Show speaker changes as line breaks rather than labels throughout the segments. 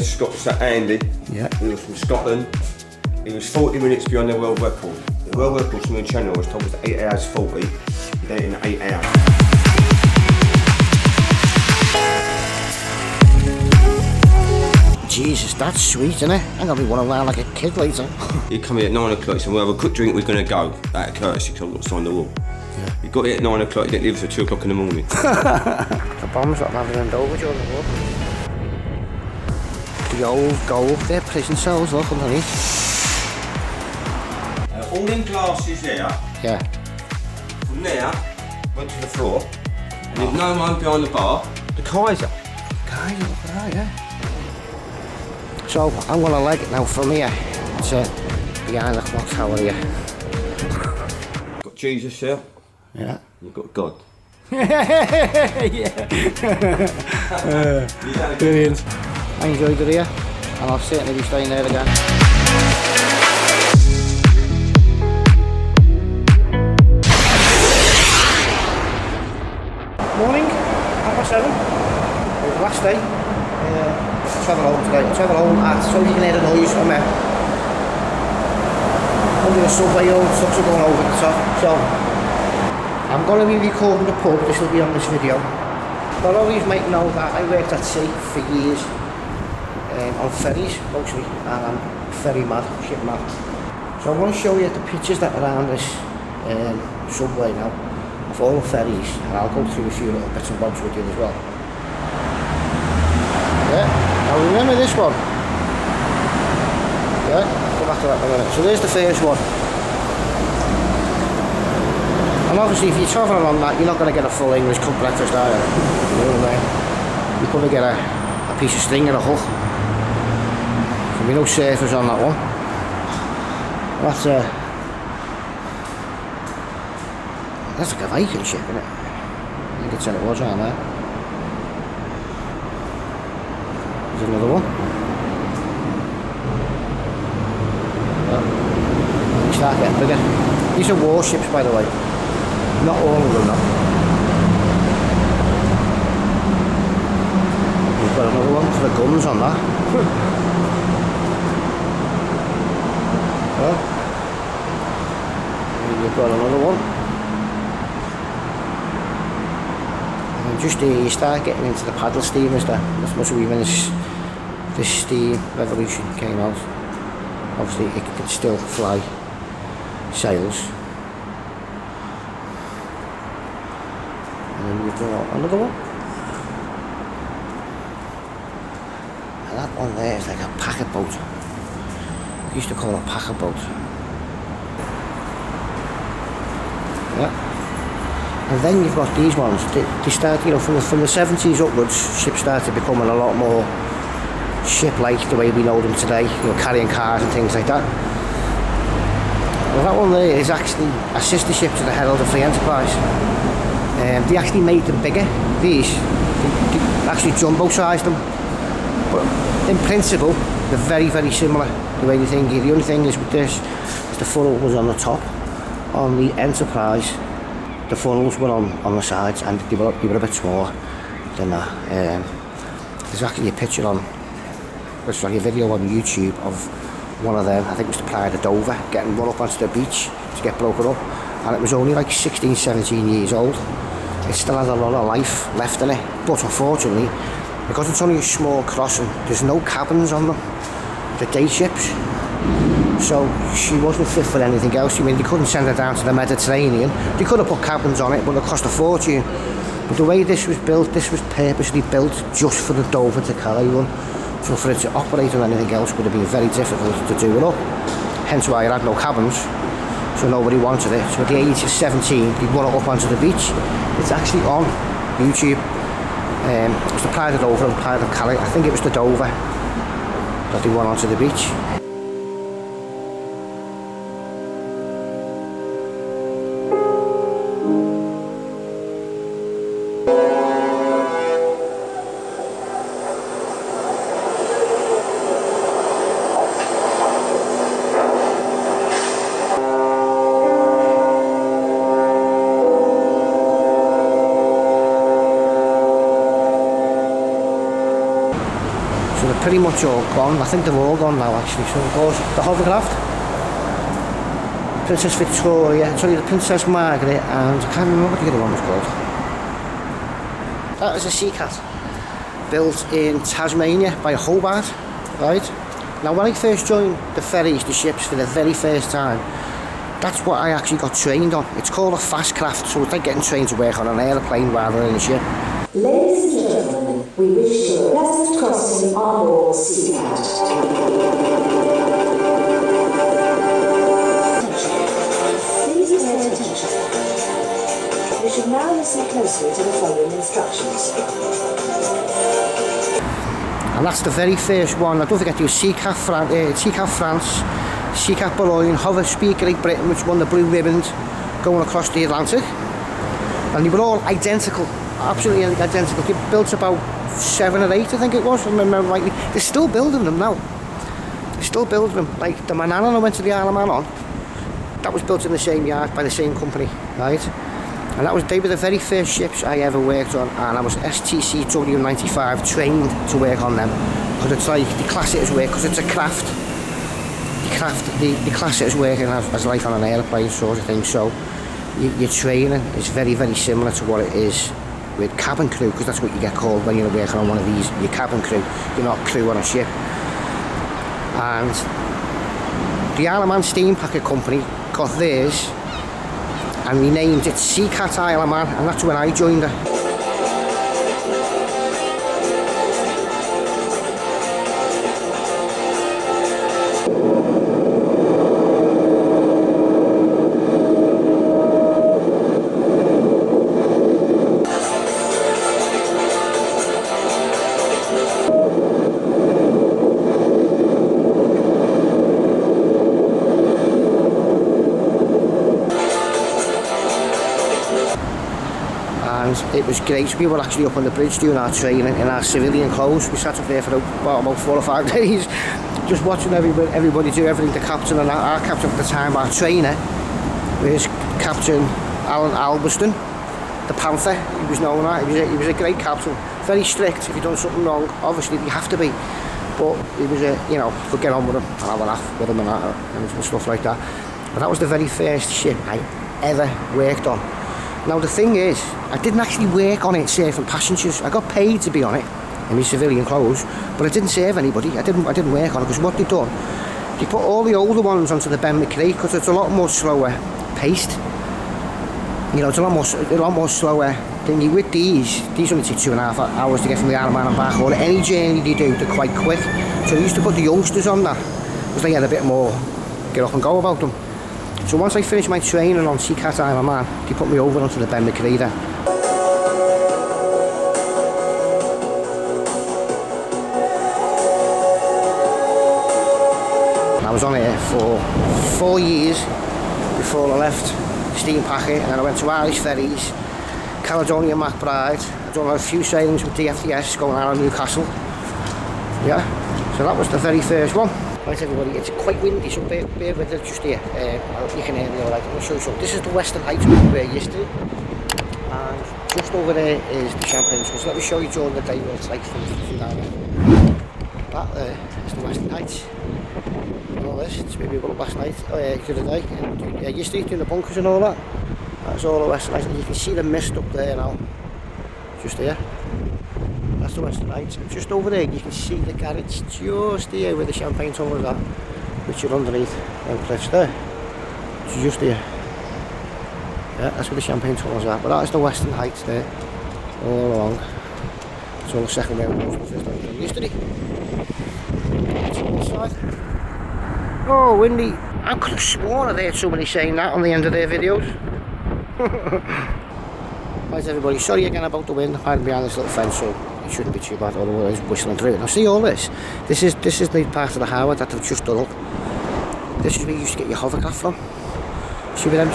Scott's Andy,
yeah.
He was from Scotland. He was 40 minutes beyond the world record. The world record from the channel was told was 8 hours 40. He did it in 8 hours.
Jesus, that's sweet, isn't it? I'm gonna be running around like a kid later.
He come here at 9 o'clock, he said, we'll have a quick drink, we're gonna go. Out of courtesy, because I've got to sign the wall. Yeah. He got here at 9 o'clock, he didn't leave us at 2 o'clock in the morning.
The bombs that I'm having in over during the war. The old gold, they're prison cells, look underneath.
All them glasses there,
yeah.
From there, went to the floor, and there's no one behind the bar. The KEISSER.
KEISSER, look at that, yeah. So, I'm gonna leg it now from here to behind the clock tower here.
Got Jesus here.
Yeah.
You've got God.
Yeah. Brilliant. I enjoyed it here, and I'll certainly be staying there again. Morning, 7:30. It was the last day. Travel home today. Travel home at, so you can hear the noise from there. Under the subway, all trucks are going over the top. So, I'm going to be recording the pub, this will be on this video. But always make know that I worked at sea for years. On ferries mostly, and I'm ferry mad, ship mad. So I want to show you the pictures that are around this subway now of all the ferries, and I'll go through a few little bits and bobs with you as well. Yeah, now remember this one. Yeah, come back to that in a minute. So there's the first one. And obviously if you're travelling on that, you're not going to get a full English cooked breakfast, are you? You know what I mean? You're going to get a piece of string and a hook. There'll be no surfers on that one. That's like a Viking ship, isn't it? I think it said it was around there. There's another one. Yeah. They start getting bigger. These are warships, by the way. Not all of them, though. We've got another one for the guns on that. Well, you've got another one. And just here you start getting into the paddle steamers there. That's much when this steam revolution came out. Obviously it could still fly sails. And then you've got another one. And that one there is like a packet boat. Used to call it a packer boat. Yeah. And then you've got these ones. They start, you know, from the 70s upwards, ships started becoming a lot more ship-like the way we know them today. You know, carrying cars and things like that. Well, that one there is actually a sister ship to the Herald of Free Enterprise. They actually made them bigger. These, they actually jumbo-sized them. But in principle, they're very, very similar. The way they think. The only thing is with this, is the funnel was on the top. On the Enterprise, the funnels were on the sides, and they were a bit smaller than that. There's actually a picture on, there's like a video on YouTube of one of them. I think it was the Pride of Dover getting run up onto the beach to get broken up, and it was only like 16, 17 years old. It still had a lot of life left in it, but unfortunately, because it's only a small crossing, there's no cabins on them. The day ships, so she wasn't fit for anything else. I mean, they couldn't send her down to the Mediterranean. They could have put cabins on it, but it cost a fortune. But the way this was built, this was purposely built just for the Dover to Calais run. So for it to operate on anything else would have been very difficult to do it up. Hence why it had no cabins, so nobody wanted it. So at the age of 17, they run it up onto the beach. It's actually on YouTube. It was the Pride of Dover and Pride of Calais. I think it was the Dover that they went onto the beach. pretty much all gone. I think they're all gone now actually. So it goes the hovercraft, Princess Victoria, sorry, the Princess Margaret, and I can't remember what the other one was called. That is a Sea Cat, built in Tasmania by Hobart, right? Now when I first joined the ferries, the ships, for the very first time, that's what I actually got trained on. It's called a fast craft, so it's like getting trained to work on an aeroplane rather than a ship.
Ladies and gentlemen, we wish you a pleasant crossing on board Sea Cat. Please pay attention. You should now listen closely to the following instructions.
And that's the very first one. Now don't forget there was Sea Cat France, Sea Cat Boulogne, Hover Speed Great Britain, which won the blue ribbons going across the Atlantic. And they were all identical, absolutely identical. They built about 7 or 8, I think it was, if I remember rightly. They're still building them now. They're still building them. Like the Manana I went to the Isle of Man on, that was built in the same yard by the same company, right? And they were the very first ships I ever worked on, and I was STC W95 trained to work on them. Because it's like, the class it as work, because it's a craft. The class it as working as like on an aeroplane sort of thing, so your training is very, very similar to what it is with cabin crew, because that's what you get called when you're working on one of these, your cabin crew. You're not crew on a ship. And the Isle of Man Steam Packet Company got theirs and renamed it Sea Cat Isle of Man, and that's when I joined her. It was great. We were actually up on the bridge doing our training in our civilian clothes. We sat up there for about 4 or 5 days, just watching everybody do everything. The captain and our captain at the time, our trainer, was Captain Alan Albiston, the Panther. He was known that. He was a great captain. Very strict. If you've done something wrong, obviously you have to be. But he was you could get on with him and have a laugh with him and stuff like that. But that was the very first ship I ever worked on. Now the thing is, I didn't actually work on it serving passengers. I got paid to be on it in my civilian clothes, but I didn't serve anybody. I didn't work on it, because what they done, they put all the older ones onto the Ben McCree, because it's a lot more slower paced. You know, it's a lot more slower than you with these. These only take 2.5 hours to get from the Isle of Man and back, or any journey they do, they're quite quick. So they used to put the youngsters on that, because they had a bit more get up and go about them. So once I finished my training on Sea Cat Isle of Man, they put me over onto the Ben McCree then. I was on it for 4 years before I left Steam Packet, and then I went to Irish Ferries, Caledonia MacBride. I've done a few sailings with DFDS going out of Newcastle. Yeah, so that was the very first one. Right everybody, it's quite windy, so bear with it just here. You can hear me alright. I'm going to show you something. This is the Western Heights we were yesterday, and just over there is the Champagne Tunnel. So let me show you during the day what it's like from down there. That there is the Western Heights. And all this, it's maybe about last night, the other day. And, yesterday doing the bunkers and all that. That's all the Western Heights, and you can see the mist up there now. Just here. That's the Western Heights. And just over there you can see the garage just here where the Champagne Tunnel is at, which are underneath them cliffs there. It's just here. Yeah, that's where the Champagne Tunnel is at. But that is the Western Heights there, all along. It's all the second way we was the first time yesterday. Oh, windy. I could have sworn I heard somebody saying that on the end of their videos. Right everybody, sorry again about the wind. I'm behind this little fence, so it shouldn't be too bad, although it's whistling through it. Now see all this? This is the part of the harbour that they've just done up. This is where you used to get your hovercraft from. See where them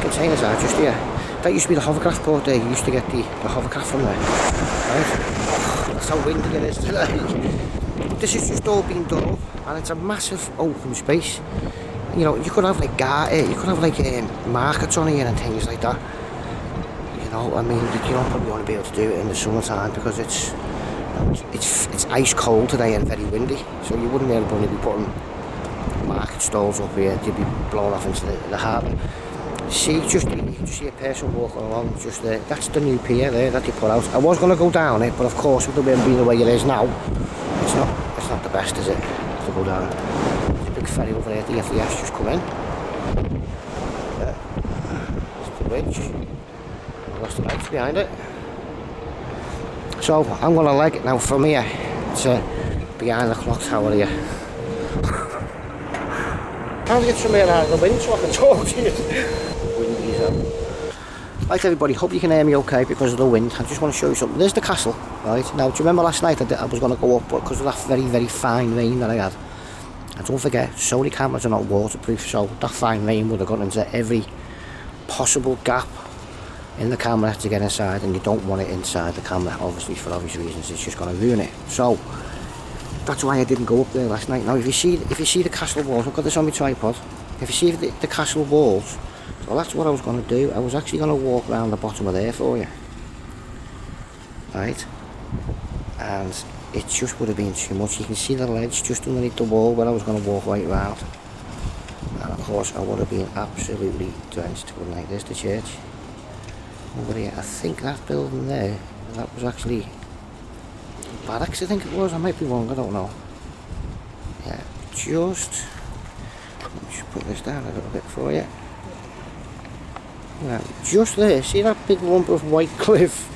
containers are, just here. That used to be the hovercraft port there. You used to get the hovercraft from there. Right? That's how windy it is today. This is just all being done up, and it's a massive open space. You know, you could have like you could have like markets on here and things like that. You know, I mean, you don't probably want to be able to do it in the summertime because it's it's ice cold today and very windy, so you wouldn't really be putting market stalls up here. They'd be blown off into the harbour. See, you can just see a person walking along just there. That's the new pier there that they put out. I was going to go down it, but of course with the wind being the way it is now, it's not the best, is it, to go down. There's a big ferry over there, the FERRYS just come in. Yeah. It's the bridge. Lost the lights behind it. So I'm going to leg it now from here to behind the clock tower here. Trying to get some air out of the wind so I can talk to you. Windy as hell. Right everybody, hope you can hear me okay because of the wind. I just want to show you something. There's the castle, right? Now, do you remember last night I was going to go up, but because of that very, very fine rain that I had. And don't forget, Sony cameras are not waterproof, so that fine rain would have gone into every possible gap in the camera to get inside, and you don't want it inside the camera, obviously, for obvious reasons. It's just going to ruin it. So that's why I didn't go up there last night. Now if you see the castle walls, I've got this on my tripod. If you see the castle walls, well, that's what I was going to do. I was actually going to walk around the bottom of there for you, right? And it just would have been too much. You can see the ledge just underneath the wall where I was going to walk right round, and of course I would have been absolutely drenched. Wouldn't I? There's the church over here. I think that building there, that was actually barracks, I think it was. I might be wrong, I don't know. Yeah, just put this down a little bit for you. Yeah, just there, see that big lump of white cliff?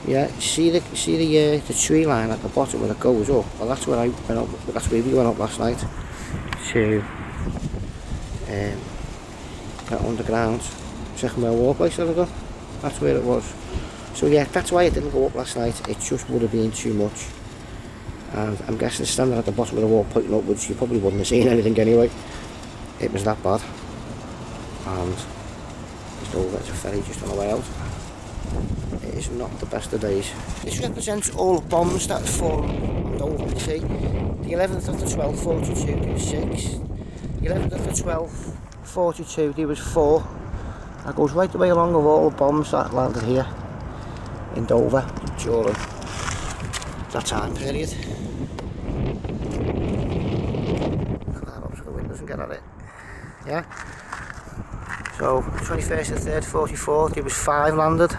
Yeah, see the tree line at the bottom where it goes up? Well, that's where I went up. That's where we went up last night to that underground second mile walk place that I got. That's where it was. So yeah, that's why I didn't go up last night. It just would have been too much. And I'm guessing standing at the bottom of the wall pointing upwards, you probably wouldn't have seen anything anyway. It was that bad. And just over, it's a ferry just on the way out. It is not the best of days. This represents all the bombs that have fallen on Dover, you see. The 11th of the 12th, 42, there was 6. The 11th of the 12th, 42, there was 4. That goes right the way along with all the bombs that landed here in Dover during that time period. Put that up so the wind doesn't get at it. Yeah. So 21st of the 3rd, 44, there was 5 landed.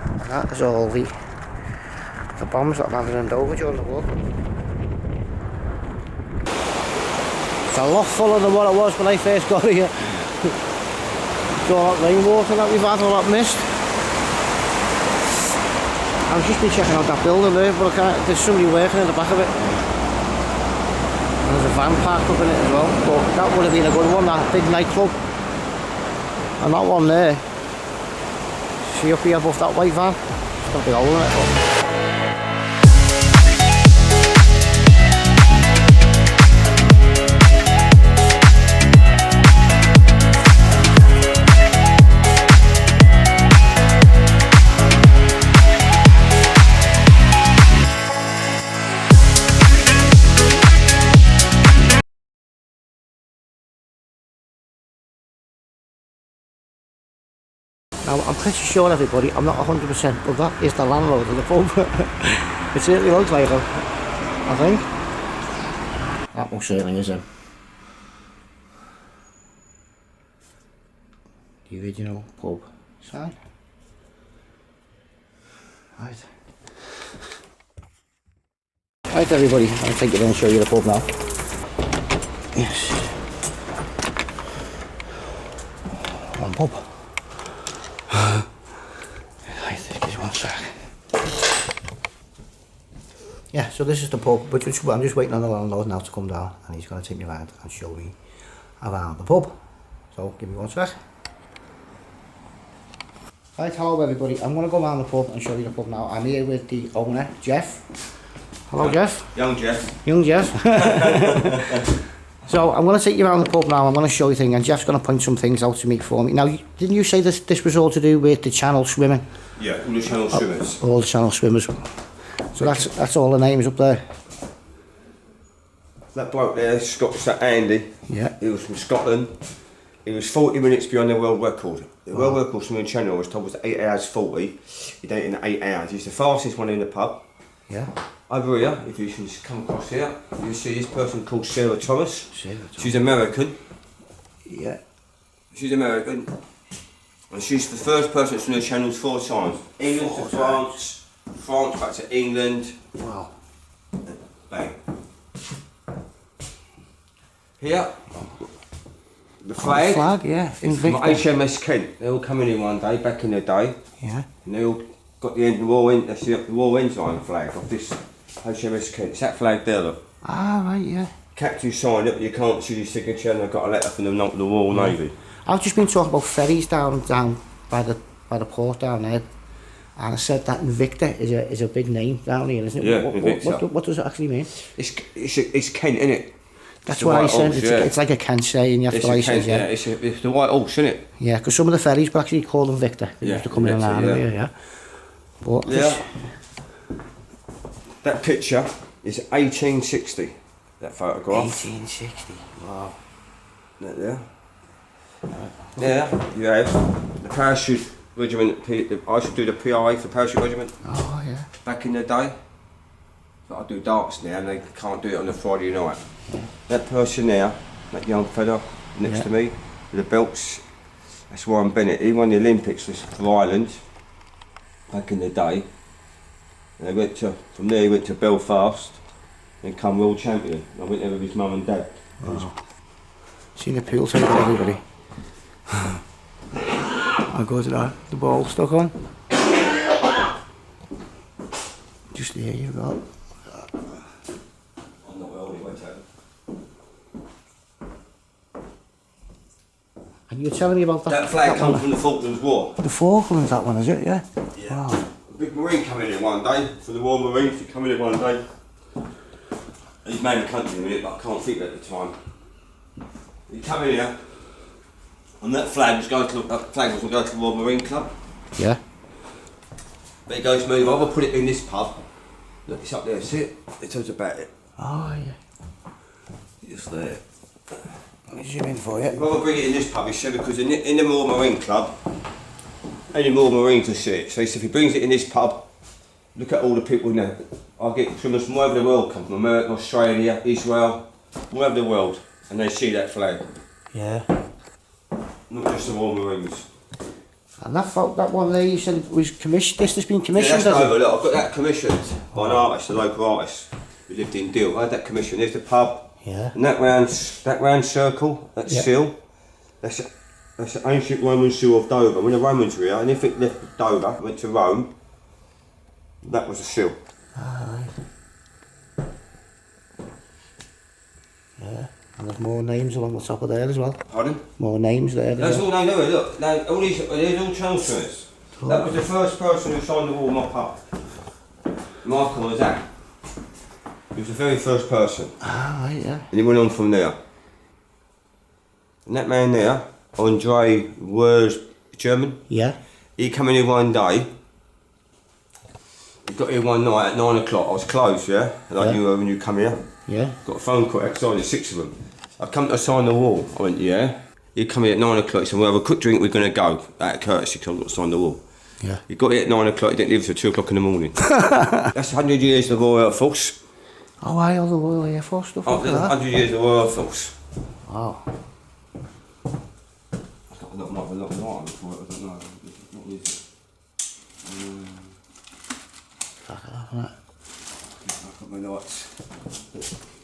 And that is all the bombs that landed in Dover during the war. It's a lot fuller than what it was when I first got here. All that rainwater that we've had, all that mist. I've just been checking out that building there, but there's somebody working in the back of it. And there's a van parked up in it as well, but that would have been a good one, that big nightclub. And that one there, see up here above that white van? It's got a big hole in it. But now, I'm pretty sure, everybody, I'm not 100%, but that is the landlord of the pub. It certainly looks like him, I think. That most certainly is him. The original pub sign. Right. Right, everybody, I'll take you in and show you the pub now. Yes. One pub. Right, just one sec. Yeah, so this is the pub, but I'm just waiting on the landlord now to come down, and he's going to take me around and show me around the pub. So give me one sec. Right, hello everybody. I'm going to go around the pub and show you the pub now. I'm here with the owner, Jeff. Hello, Jeff.
Young Jeff.
Young Jeff. So I'm going to take you around the pub now. I'm going to show you things, and Jeff's going to point some things out to me for me. Now, didn't you say this was all to do with the channel swimming?
Yeah, all the channel swimmers.
All the channel swimmers. So that's all the names up there.
That bloke there, Scottish, that Andy.
Yeah.
He was from Scotland. He was 40 minutes beyond the world record. The world record from the channel was told was 8 hours 40. He did it in 8 hours. He's the fastest one in the pub.
Yeah.
Over here, if you can come across here, you see this person called Sarah Thomas.
Sarah Thomas.
She's American.
Yeah.
She's American. And she's the first person that's on the channels 4 times. England to France, France back to England.
Wow.
Bang. Here, the flag.
Flag, yeah. Invicta.
HMS Kent. They all come in here one day, back in the day.
Yeah.
And they all got the end war in. That's the war ensign flag of this HMS Kent. It's that flag there, look.
Ah, right, yeah.
Captain signed it, but you can't see his signature. And I got a letter from the Royal Navy.
I've just been talking about ferries down by the port down there, and I said that Invicta is a big name down here, isn't it?
Yeah,
what does it actually mean?
It's Kent, isn't it?
That's what I said. It's like a Kent saying you have to license.
Yeah, it's the white horse, isn't it?
Yeah, because some of the ferries were actually called Invicta. They used to come in and out of here, yeah. But
yeah. That picture is 1860. That photograph.
1860. Wow.
That there. Yeah, you have the parachute regiment. I used to do the PI for parachute regiment.
Oh yeah.
Back in the day. But I do darts now, and they can't do it on a Friday night. Yeah. That person there, that young fella next to me, with the belts, that's Warren Bennett. He won the Olympics for Ireland back in the day. And they went to, from there he went to Belfast and become world champion. I went there with his mum and dad.
Wow. Seen the pool table, everybody. I go to that. The ball stuck on. Just there you go.
I'm not well, anyway,
And you were telling me about that.
That flag comes from the Falklands War.
The Falklands, that one, is it? Yeah.
Yeah.
Wow.
A big Marine come in here one day, for the Royal Marines, he come in here one day. He's made the country in a minute, but I can't think at the time. He come in here, and that flag was going to the Royal Marine Club.
Yeah.
But he goes, move over, put it in this pub. Look, it's up there, see it? It tells about it.
Oh yeah.
Just there.
Let me zoom in for you.
If I bring it in this pub, he said, because in the Royal Marine Club, any more Marines will see it. So he said, if he brings it in this pub, look at all the people in there. I get from all over the world, come from America, Australia, Israel, all over the world, and they see that flag.
Yeah.
Not just the Royal Marines.
And that one there, you said was commissioned. This has been commissioned.
Yeah, that's over. Look, I've got that commissioned by an artist, a local artist who lived in Deal. I had that commissioned. There's the pub.
Yeah.
And that round circle, that seal, that's the ancient Roman seal of Dover. When the Romans were here, and if it left Dover, went to Rome, that was the seal.
Ah, right. Yeah. And there's more names along the top of there as well.
Pardon?
More names there.
That's all they know. Look, now, all these all transfers. That was the first person who signed the wall mop up. Michael was that. He was the very first person.
Ah, right, yeah.
And he went on from there. And that man there, Andre was German.
Yeah.
He come in here one day. He got here one night at 9 o'clock. I was closed, yeah? And I knew when you come here.
Yeah.
Got a phone call outside, there's 6 of them. I've come to sign the wall. I went, yeah. He come here at 9 o'clock. He said, we'll have a quick drink, we're going to go. Out of courtesy, because I've got to sign the wall.
Yeah.
He got here at 9 o'clock, he didn't leave until 2 o'clock in the morning. That's 100 years of the Royal Air Force.
Oh, aye, all the Royal Air Force stuff like that.
100 years of the Royal Air Force.
Wow.
I've got a lot of light before it, I don't know. What is it?
Fuck it up, innit?
I've got my lights.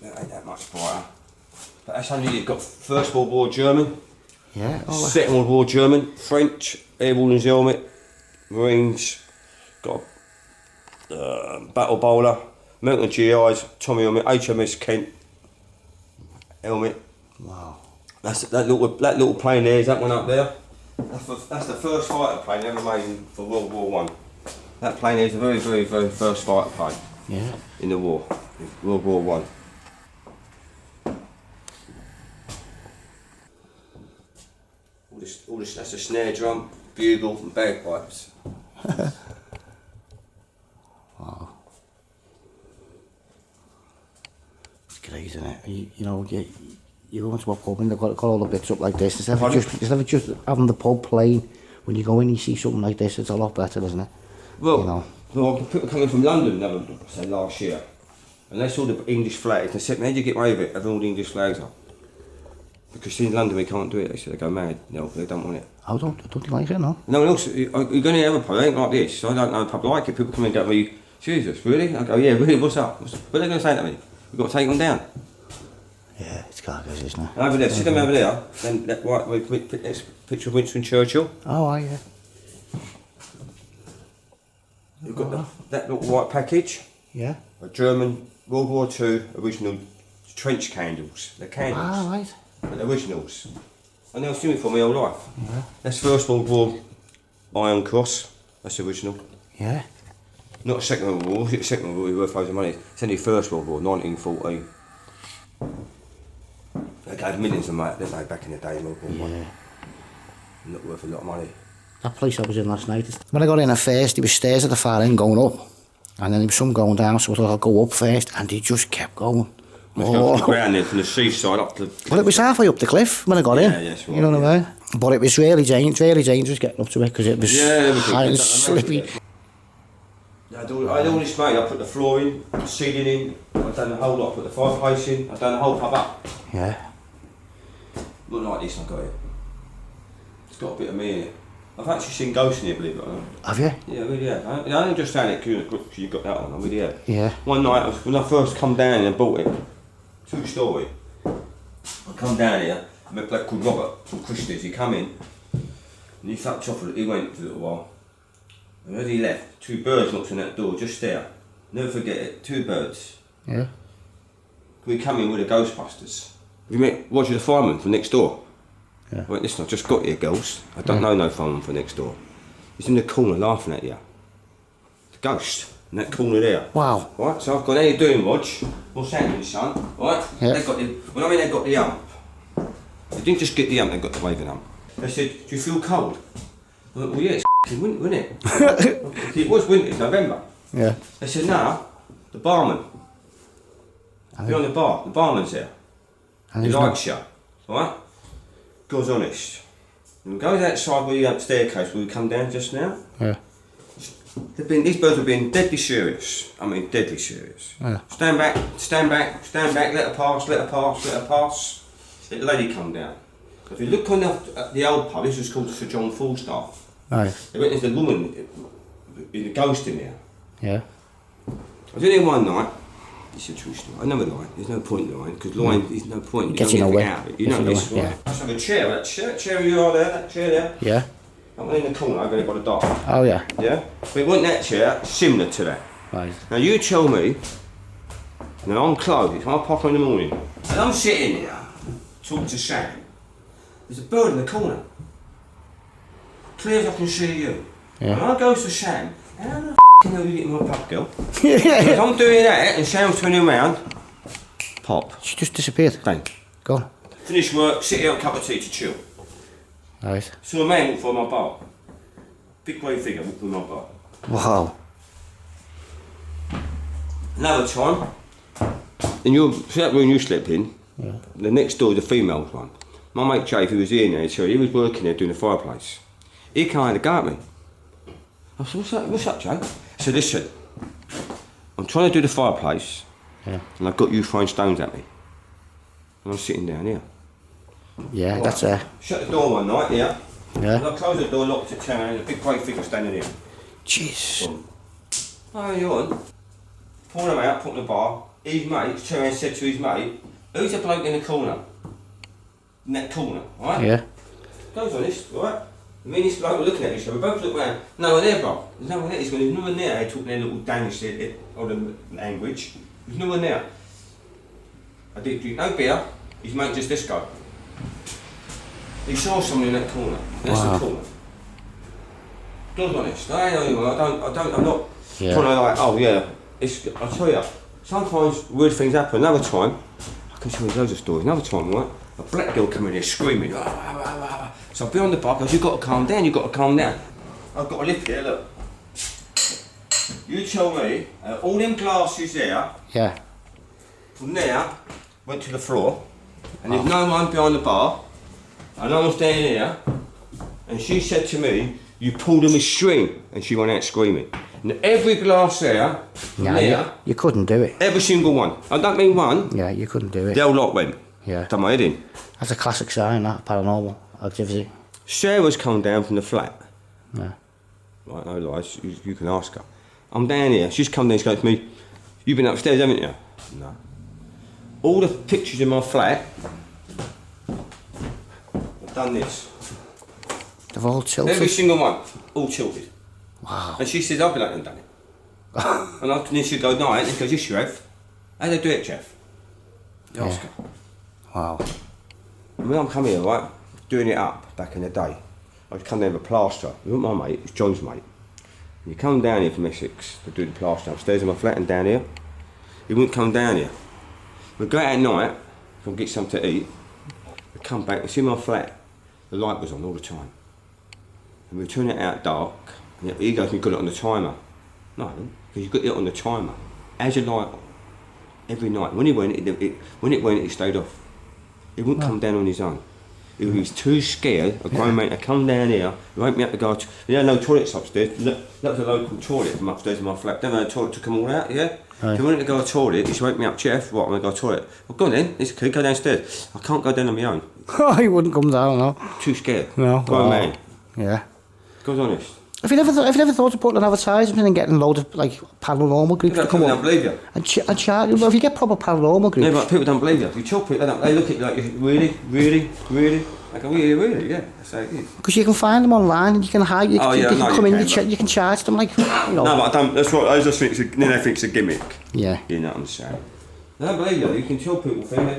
That ain't that much brighter. But that's 100 years. Got First World War German.
Yeah. Oh,
Second World War German, French, Air Warden's helmet, Marines, got a battle bowler, American GIs, Tommy helmet, HMS Kent helmet.
wow.
That's that little plane there. Is that one up there? That's the first fighter plane ever made for World War One. That plane is the very, very, very first fighter plane.
Yeah.
In the war, World War One. All this, that's a snare drum, bugle and bagpipes.
Wow. It's great, isn't it? You know, you you go into a pub and they've got all the bits up like this. Instead of just having the pub plain, when you go in you see something like this, it's a lot better, isn't it?
Well,
you know.
Well, people coming from London, say last year, and they saw the English flags, they said, how do you get away with it, having all the English flags up? Because in London we can't do it, they said, they go mad, no, they don't want it.
I don't you like it, no?
No one else, you're going to have a pub, it ain't like this, I don't know a pub like it, people come and go to me, Jesus, really? I go, yeah, really, what's up? What are they going to say to me? We've got to take them down.
Yeah, it's carcass, isn't it?
Over there, see them over there, then that right, let's picture of Winston Churchill.
Oh, aye, yeah.
You've got that little white package.
Yeah.
A German World War II original trench candles. They're candles.
Ah, right.
But they're originals. And they've seen it for my whole life.
Yeah.
That's First World War Iron Cross. That's original.
Yeah.
Not Second World War. Second World War was worth loads of money. It's only First World War, 1914. They gave millions of money, didn't they, back in the day, World War
Yeah.
Not worth a lot of money.
That place I was in last night, when I got in at first, there was stairs at the far end going up. And then there was some going down, so I thought I'll go up first, and they just kept going.
Go from the ground then, from the seaside up to...
Well, it was halfway up the cliff when I got in.
Yeah, yes, right,
you know what I mean? But it was really dangerous getting up to it, because it was high and slippy.
I had all this made. I put the floor in, the ceiling in, I've done the whole lot, I put the fireplace in, I've done the whole pub up.
Yeah.
Look like this, I've got it. It's got a bit of me in it. I've actually seen ghosts in here, believe it or not.
Have you?
Yeah, I really have. I don't just saying it because you got that on, I really have.
Yeah.
One night, when I first come down here and bought it, 2-story, I come down here, I met a bloke called Robert from Christie's, he come in, and he fucked off, he went for a little while. And as he left, 2 birds knocked on that door, just there. Never forget it, 2 birds.
Yeah.
We come in with the Ghostbusters. We met Roger the fireman from next door.
Yeah.
I went, listen, I've just got here, girls. I don't know no fireman from next door. He's in the corner laughing at you. The ghost in that corner there.
Wow.
Right, so I've gone, how you doing, Rog? What's happening, son? Right?
Yeah.
They've got the, well, I mean, they've got the hump. They didn't just get the hump, they got the waving hump. They said, do you feel cold? I went, well, yeah, it's winter, wasn't it? It was winter, it's November.
Yeah.
They said, no, the barman. Behind the bar, the barman's there.
And
He
he's
likes you, right? God's honest. And goes outside where you staircase where we come down just now.
Yeah.
These birds have been deadly serious. I mean, deadly serious.
Yeah.
Stand back, stand back, stand back, let her pass, let her pass, let her pass. Let the lady come down. If you look on the old pub, this was called Sir John Falstaff.
Right.
They went, there's a woman, there's a ghost in there.
Yeah.
I was in here one night. It's a true story. I never lie. There's no point in lying because lying is no point. You
Gets
don't
you
get
nowhere.
out of it. You know this, right?
Yeah.
I just have a chair. That chair you are there. That chair there.
Yeah.
I'm in the corner. I've got it by the dock.
Oh, yeah.
Yeah. But it wasn't that chair. Similar to that.
Right.
Now you tell me. Now I'm closed. It's 1:30 in the morning, and I'm sitting here talking to Sam. There's a bird in the corner. Clear as I can see you.
Yeah.
And I go to Sam. How the f***ing hell you get my pub, girl? If I'm doing that and Sam's turning around, pop.
She just disappeared.
Bang.
Go on.
Finish work, sit here, a cup of tea to chill.
Right.
Saw a man walk through my bar. Big grey figure walk through my bar.
Wow.
Another time, see that room you slept in?
Yeah.
The next door is the females one. My mate Jay, who was here now, so he was working there doing the fireplace. He came to go at me. I said, what's up, Jay? I said, listen, I'm trying to do the fireplace,
Yeah.
and I've got you throwing stones at me. And I'm sitting down here.
Yeah,
Right.
that's
Shut the door one night, yeah.
Yeah.
And I closed the door, locked it, turned around, and a big grey figure standing here.
Jeez.
Oh, you on? Pulled him out, put him in the bar. His mate turned around and said to his mate, who's the bloke in the corner? In that corner, right?
Yeah.
Goes on this, right? Me and this bloke were looking at each other, we both looked round. No one there, bro. There's no one there. There's no one there. They talk their little Danish or the language. There's no one there. I didn't drink no beer. His mate just this guy. He saw someone in that corner. That's
Wow.
the corner. God's honest. I ain't anyone. I'm not
Yeah.
trying to like, oh yeah. I'll tell you, sometimes weird things happen. Another time, I can tell you loads of stories. Another time, right? A black girl come in here screaming. "Ah, ah, ah, ah." So I've been on the bar, goes, you've got to calm down, you've got to calm down. I've got a lip here, look. You tell me, all them glasses there,
Yeah.
from there, went to the floor, And there's no one behind the bar, and I was down here, and she said to me, you pulled on my string, and she went out screaming. And every glass there,
you couldn't do it.
every single one, I don't mean one,
Yeah, you couldn't do it.
the whole lot went.
Yeah.
Done my head in.
That's a classic sign, that, paranormal activity.
Sarah's come down from the flat.
Yeah.
Right, no lies, you can ask her. I'm down here, she's come down, she goes to me, you've been upstairs, haven't you? No. All the pictures in my flat, I've done this.
They've all tilted.
Every single one, all tilted.
Wow.
And she says, I've been up and done it. And then she'd go, night, and she goes, yes, you have. How do they do it, Jeff? You ask her.
Wow.
And when I'm coming here, right, doing it up back in the day, I'd come down with a plaster. It wasn't my mate, it's John's mate. And you come down here from Essex to do the plaster upstairs in my flat and down here. He wouldn't come down here. We'd go out at night, go and get something to eat. We'd come back and see my flat. The light was on all the time. And we'd turn it out dark. And he goes, you got it on the timer. No, because you got it on the timer. As a light on. Every night. When it went, it stayed off. He wouldn't come down on his own. He was too scared, a grown man, to come down here, wake me up to go to... You know, no toilets upstairs. That was a local toilet from upstairs in my flat. Then the toilet took them all out, yeah? So he wanted to go to the toilet, he just wake me up, Jeff, right, I'm going to go to the toilet. Well, go on then, it's okay, go downstairs. I can't go down on my own.
He wouldn't come down, no.
Too scared.
No.
Grown man.
Yeah.
God's honest.
Have you never thought of putting an advertisement and getting a load of like paranormal groups to come
People
up
don't believe you.
and chat? Well, if you get proper paranormal groups,
No, but people don't believe you. If you tell people, they look at you like, really? I go, really? Yeah, that's how it is.
because you can find them online and you can hide. You can come in, you can charge them like, you know.
No, but I don't, that's what I just think, they think it's a gimmick.
Yeah.
You know what I'm saying? They don't believe you, you can tell people things,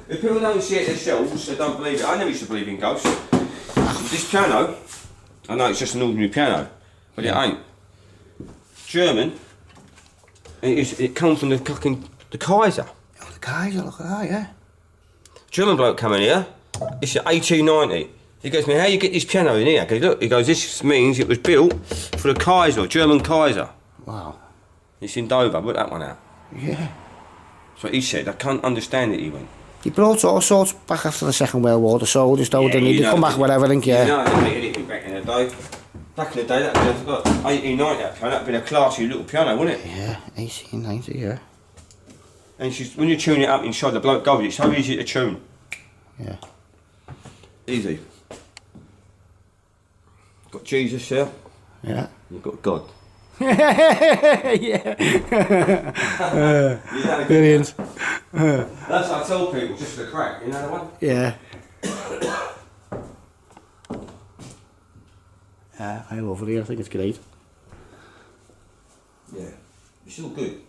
if people don't see it themselves, they don't believe it. I never used to believe in ghosts. This piano, I know it's just an ordinary piano, but it ain't. German, it comes from the KEISSER.
Oh, the guys, look at that, yeah.
German bloke coming here, it's 1890. He goes to me, how you get this piano in here? I go, look, he goes, this means it was built for the KEISSER, German KEISSER.
Wow.
It's in Dover, put that one out.
Yeah.
That's what he said, I can't understand it even.
He brought all sorts back after the Second World War, the soldiers, though, didn't he? They come back with everything, yeah.
You know, they didn't make anything back in the day. Back in the day, that was, look, 1890, that piano, that'd been a classy little piano, wouldn't it?
Yeah, 1890, yeah.
And when you tune it up inside, the bloke goes, it's so easy to tune.
Yeah.
Easy. Got Jesus there.
Yeah.
You've got God.
Yeah. Brilliant.
That's what I tell people, just for the crack, you know the one?
Yeah. Yeah, I love it. I think it's great.
Yeah. It's still good.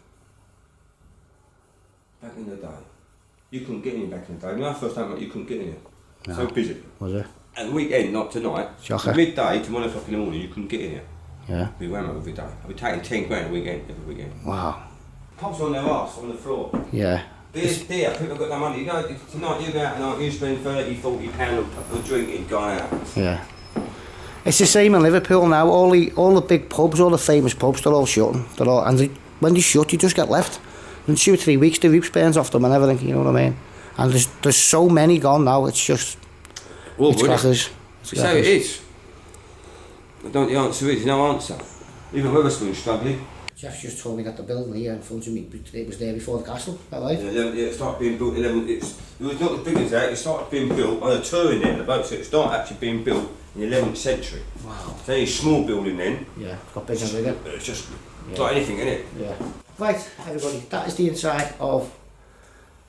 Back in the day. You couldn't get in back in the day. When I first time, you couldn't get in here.
No.
So busy.
Was it?
And weekend, not tonight.
Shocker.
Midday to 1 o'clock in the morning, you couldn't get in here.
Yeah.
We ran every day. I'd be taking 10 grand a weekend, every weekend.
Wow.
Pubs on their arse, on the floor.
Yeah.
Beer's dear, people got no money. You go, tonight you go out and you spend £30-40 on drinking, going out.
Yeah. It's the same in Liverpool now. All the big pubs, all the famous pubs, they're all shutting. When they shut, you just get left. In 2 or 3 weeks, the roof burns off them and everything. You know what I mean? And there's so many gone now. It's just it's crackers.
It's how it is. The answer is no answer. Even Wetherspoon's struggling.
Jeff just told me that the building here in front of me, it was there before the castle. Is that right?
Yeah, it started being built. It was not as big as that. It started being built on a touring there. The boat, so it started actually being built in the 11th century.
Wow.
It's only a small building then.
Yeah, it's got bigger and bigger.
It's just like anything, isn't it?
Yeah. Right, everybody, that is the inside of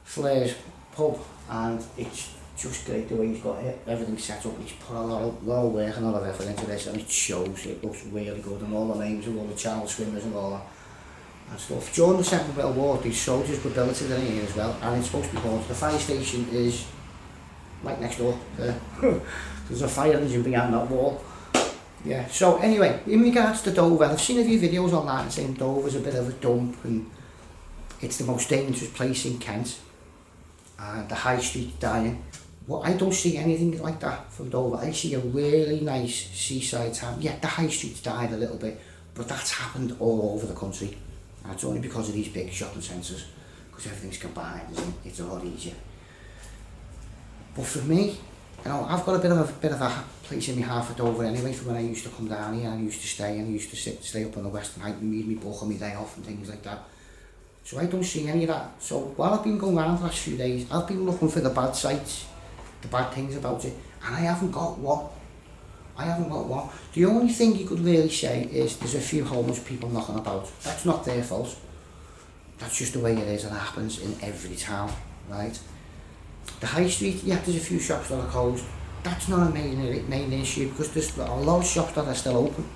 Fleurs pub, and it's just great the way he's got it. Everything's set up. He's put a lot of work and a lot of effort into this, and it shows. It looks really good, and all the names of all the channel swimmers and all that and stuff. During the Second World War, these soldiers were billeted in here as well, and it's supposed to be haunted. The fire station is right next door. There's a fire engine behind that wall. Yeah, so anyway, in regards to Dover, I've seen a few videos online saying Dover's a bit of a dump and it's the most dangerous place in Kent and the high street's dying. Well, I don't see anything like that from Dover. I see a really nice seaside town. Yeah, the high street's died a little bit, but that's happened all over the country. And it's only because of these big shopping centres, because everything's combined, isn't it? It's a lot easier. But for me, you know, I've got a bit of a place in my heart for Dover anyway, from when I used to come down here, and I used to stay, and I used to stay up on the Western Height and read my book on my day off and things like that. So I don't see any of that. So while I've been going around the last few days, I've been looking for the bad sites, the bad things about it, and I haven't got one. I haven't got one. The only thing you could really say is there's a few homeless people knocking about. That's not their fault. That's just the way it is, and it happens in every town, right? The high street, yeah, there's a few shops that are closed. That's not a main issue, because there's a lot of shops that are still open,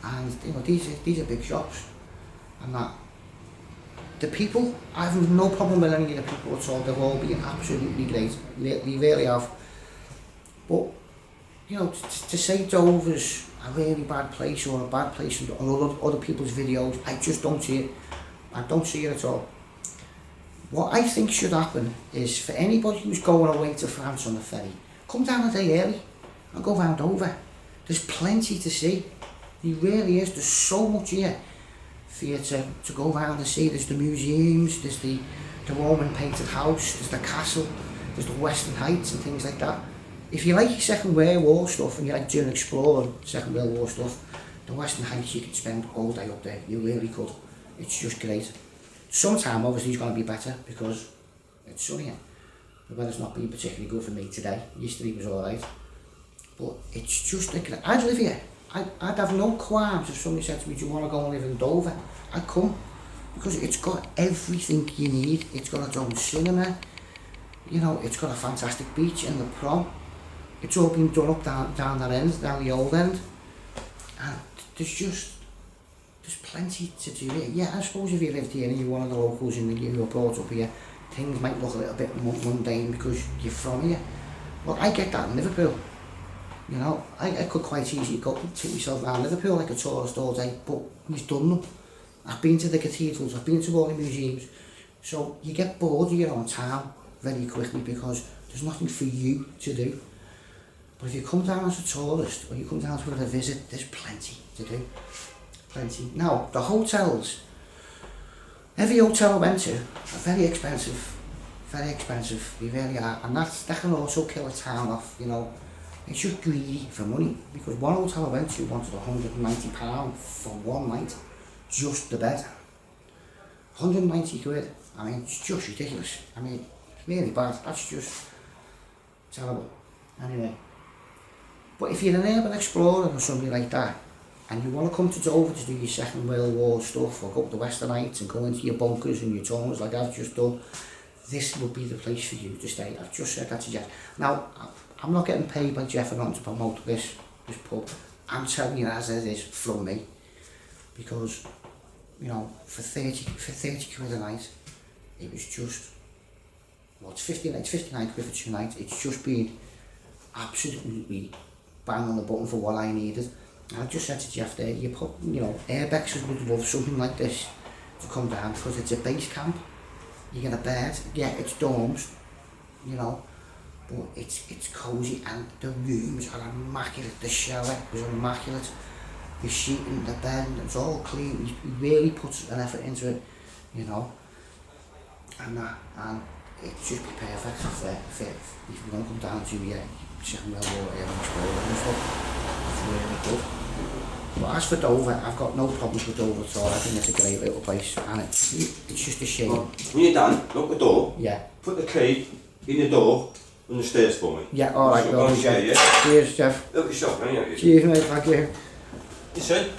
and you know, these are big shops, and that. The people, I have no problem with any of the people at all. They've all been absolutely great. They really have. But you know, to say Dover's a really bad place or a bad place on other people's videos, I just don't see it. I don't see it at all. What I think should happen is for anybody who's going away to France on the ferry, come down a day early and go round Dover. There's plenty to see. There really is. There's so much here for you to go around and see. There's the museums, there's the Roman painted house, there's the castle, there's the Western Heights and things like that. If you like your Second World War stuff and you like doing exploring Second World War stuff, the Western Heights you could spend all day up there. You really could. It's just great. Sometime obviously it's going to be better because it's sunny. The weather's not been particularly good for me today. Yesterday was alright. But it's just like, I'd live here. I'd have no qualms if somebody said to me, do you want to go and live in Dover? I'd come. Because it's got everything you need. It's got its own cinema. You know, it's got a fantastic beach and the prom. It's all been done up down that end, down the old end. And there's plenty to do here. Yeah, I suppose if you lived here and you're one of the locals and you were brought up here, things might look a little bit mundane because you're from here. Well, I get that in Liverpool. You know, I could quite easily go take myself around Liverpool like a tourist all day, but we've done them. I've been to the cathedrals, I've been to all the museums. So you get bored of your own town very quickly because there's nothing for you to do. But if you come down as a tourist or you come down to a visit, there's plenty to do. Plenty. Now, the hotels, every hotel I went to are very expensive. Very expensive, they really are. And that can also kill a town off, you know. It's just greedy for money, because one hotel I went to wanted £190 for one night, just the bed. 190 quid, I mean, it's just ridiculous. I mean, really bad, that's just terrible. Anyway, but if you're an urban explorer or somebody like that, and you want to come to Dover to do your Second World War stuff, or go up the Western Heights and go into your bunkers and your tunnels like I've just done, this would be the place for you to stay. I've just said that to Jeff. Now, I'm not getting paid by Jeff or not to promote this pub. I'm telling you as it is from me, because you know, for 30 quid a night, it was just, well, it's 59 quid for 2 nights. It's just been absolutely bang on the button for what I needed. And I just said to Jeff there, you know, Urbexers would love something like this to come down, because it's a base camp. You get a bed, yeah, it's dorms, you know, but it's cosy, and the rooms are immaculate. The shower was immaculate. The sheeting, the bed, it's all clean. He really puts an effort into it, you know, and it's just perfect for if you're going to come down to your Second World War urban exploring stuff. It's really good. But as for Dover, I've got no problems with Dover at all. I think it's a great little place, and it's just a shame.
Well, when you're done, lock the door.
Yeah.
Put the key in the door on the stairs for me.
Yeah, alright,
no,
Jeff. Cheers, Jeff.
Look at yourself, ain't you?
Cheers, mate, thank you.
Listen,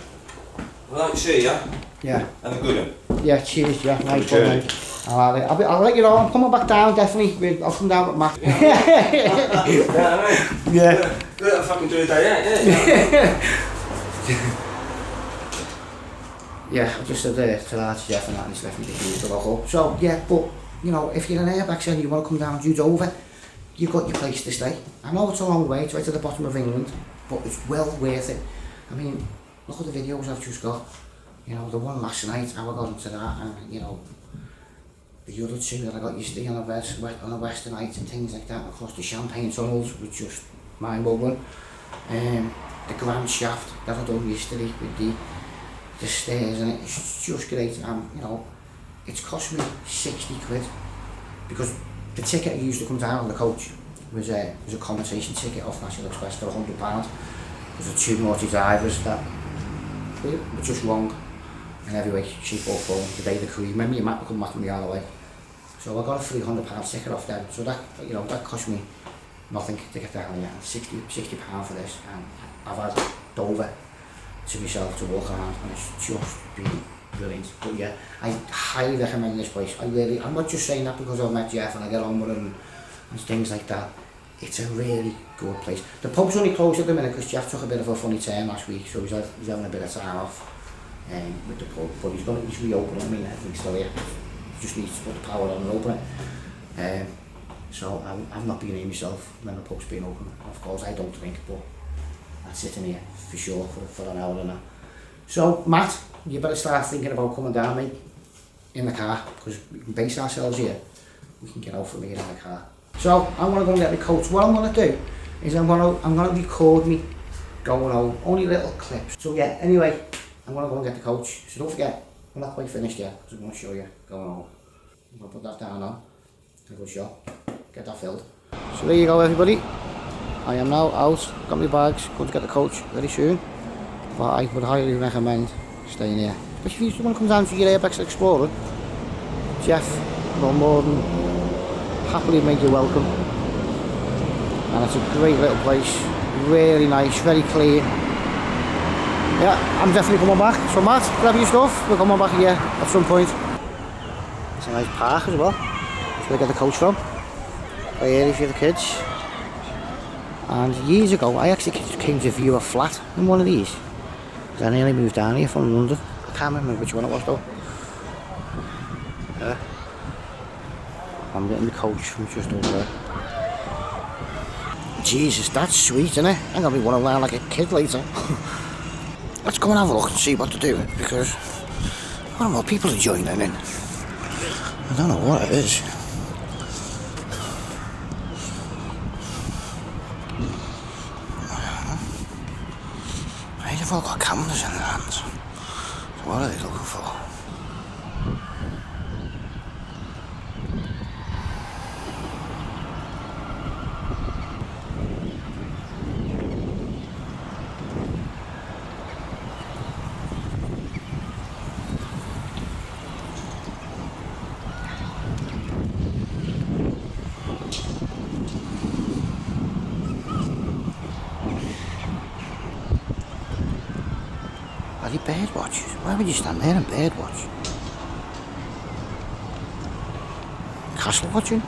I like to see you.
Yeah.
Have a good one.
Yeah, cheers, Jeff. Nice one, mate. I'll let you know. I'm coming back down, definitely. I'll come down with Matt.
Yeah.
Yeah.
Good at fucking do a day, yeah.
Yeah, I just said to that to Jeff and that, and he's left me the keys to lock up. So, yeah, but, you know, if you're an airback and you want to come down to Dover, you've got your place to stay. I know it's a long way, it's right to the bottom of England, but it's well worth it. I mean, look at the videos I've just got. You know, the one last night, how I got into that, and, you know, the other two that I got used to on the Western Heights and things like that, across the Champagne tunnels, was just mind-boggling. The grand shaft that I done yesterday with the stairs, and it's just great. You know, it's cost me 60 quid, because the ticket I used to come down on the coach was a compensation ticket off National Express for £100. There's a two naughty drivers that were just wrong in every way, shape or form the day of the career. Remember your map come back from the other way. So I got a £300 ticket off them. So that, you know, that cost me nothing to get down here. £60 for this, and I've had Dover to myself to walk around, and it's just been brilliant. But yeah, I highly recommend this place. I'm not just saying that because I've met Jeff and I get on with him and things like that. It's a really good place. The pub's only closed at the minute because Jeff took a bit of a funny turn last week, so he's having a bit of time off with the pub. But he's reopening. I mean, everything's still here. He just needs to put the power on and open it. So I've not been here myself when the pub's been open. Of course, I don't drink, but I'm sitting here for sure for an hour and that. So Matt, you better start thinking about coming down, mate, in the car, because we can base ourselves here. We can get out from here in the car. So I'm gonna go and get the coach. What I'm gonna do is I'm gonna record me going home, only little clips. So yeah, anyway, I'm gonna go and get the coach. So don't forget, we're not quite finished yet, because I'm gonna show you going home. I'm gonna put that down now. I'll go shop, get that filled. So there you go, everybody. I am now out, got my bags, going to get the coach very soon. But I would highly recommend staying here. Especially if you want to come down to your urbex exploring. Jeff will more than happily make you welcome. And it's a great little place, really nice, very clean. Yeah, I'm definitely coming back. So Matt, grab your stuff, we're coming back here at some point. It's a nice park as well. That's where I get the coach from. Very early for the kids. And years ago, I actually came to view a flat in one of these. I nearly moved down here from London. I can't remember which one it was though. Yeah. I'm getting the coach from just over there. Jesus, that's sweet, isn't it? I'm gonna be running around like a kid later. Let's go and have a look and see what they're doing, because I don't know, people are joining in. I don't know what it is. They've all got cameras in their hands. So what are they looking for? Are they bird watchers? Why would you stand there and bird watch? Castle watching?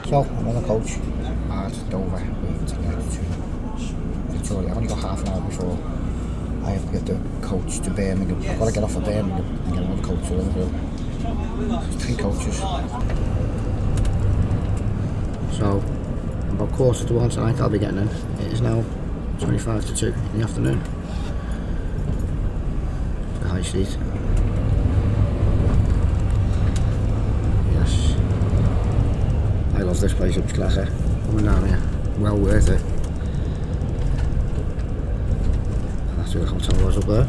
So, I'm on the coach at Dover, waiting to get to Victoria. I've only got half an hour before I have to get the coach to Birmingham. I've got to get off at Birmingham and get another coach to Liverpool. There's 3 coaches. So, about 1:45 tonight I'll be getting in. It is now 25 to 2 in the afternoon. The High Street. I love this place, it's classic. Coming down here, well worth it. And that's where the hotel was up there.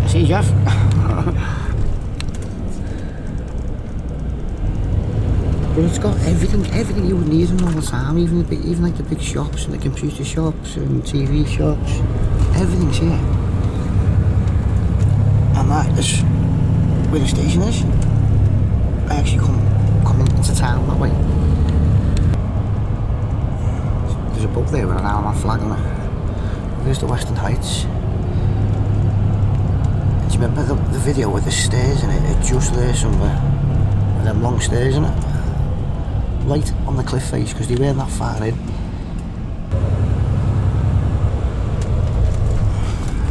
See Jeff? But it's got everything you would need in all the time, even like the big shops and the computer shops and TV shops. Everything's here. And that is where the station is. I actually come into town that way. There's a boat there with an Alman flag on it. There's the Western Heights. And do you remember the video with the stairs in it? It's just there somewhere. With them long stairs in it. Right on the cliff face, because they weren't that far in.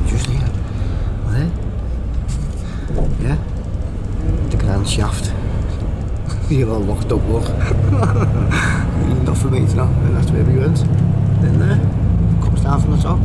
Just here. There. Yeah. The Grand Shaft. You're all locked up, look. Enough for me to know, and that's where we went. Then there, comes down from the top.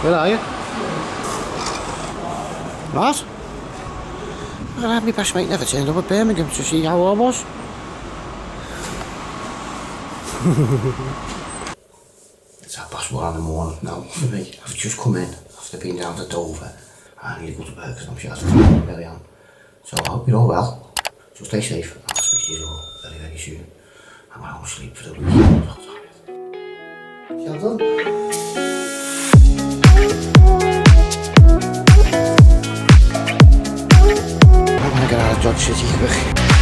Where are you? What? My best mate never turned up at Birmingham to see how I was. It's 1:30 in the morning now for me. I've just come in after being down to Dover. I need to go to bed because I'm shattered from my belly on. So I hope you're all well. So stay safe and I'll speak to you all very, very soon. I'm going to sleep for the weekend. Well done. I'm gonna get out of Dodge City quick.